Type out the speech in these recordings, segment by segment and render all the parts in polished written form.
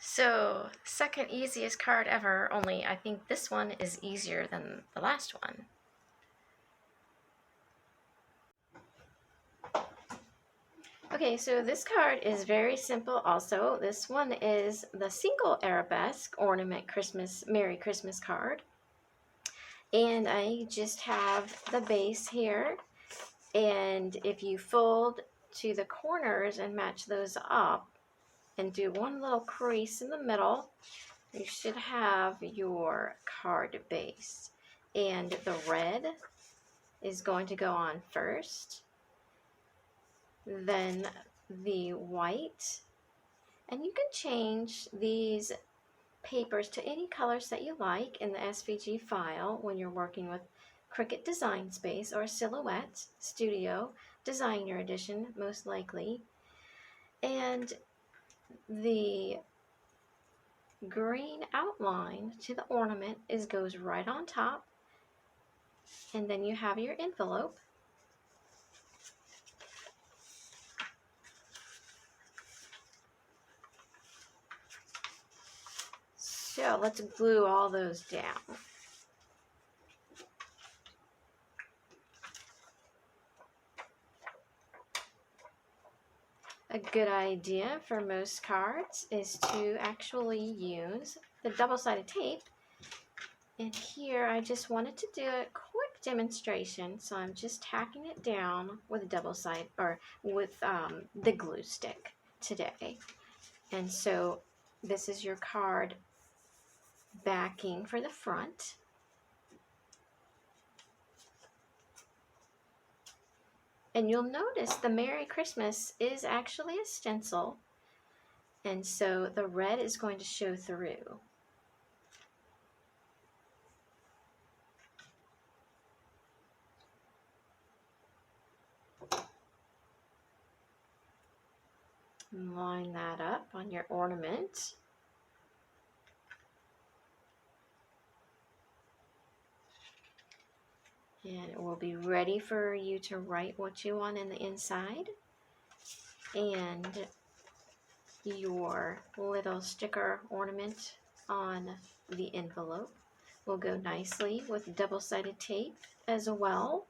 So, second easiest card ever, only I think this one is easier than the last one. Okay, so this card is very simple also. This one is the single Arabesque ornament Christmas, Merry Christmas card. And I just have the base here. And if you fold to the corners and match those up and do one little crease in the middle, you should have your card base. And the red is going to go on first, then the white, and you can change these papers to any colors that you like in the SVG file when you're working with Cricut Design Space or Silhouette Studio Designer Edition, most likely. And the green outline to the ornament goes right on top, and then you have your envelope. So let's glue all those down. A good idea for most cards is to actually use the double-sided tape. And here I just wanted to do a quick demonstration, so I'm just tacking it down with a double-sided, or with the glue stick today. And so this is your card backing for the front. And you'll notice the Merry Christmas is actually a stencil, and so the red is going to show through. Line that up on your ornament. And it will be ready for you to write what you want in the inside. And your little sticker ornament on the envelope will go nicely with double-sided tape as well.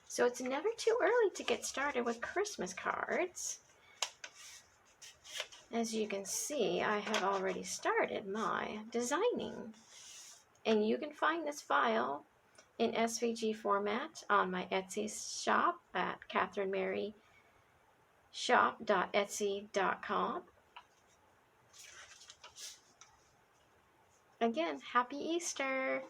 So it's never too early to get started with Christmas cards. As you can see, I have already started my designing. And you can find this file in SVG format on my Etsy shop at catherineMaryshop.etsy.com. Again, happy Easter!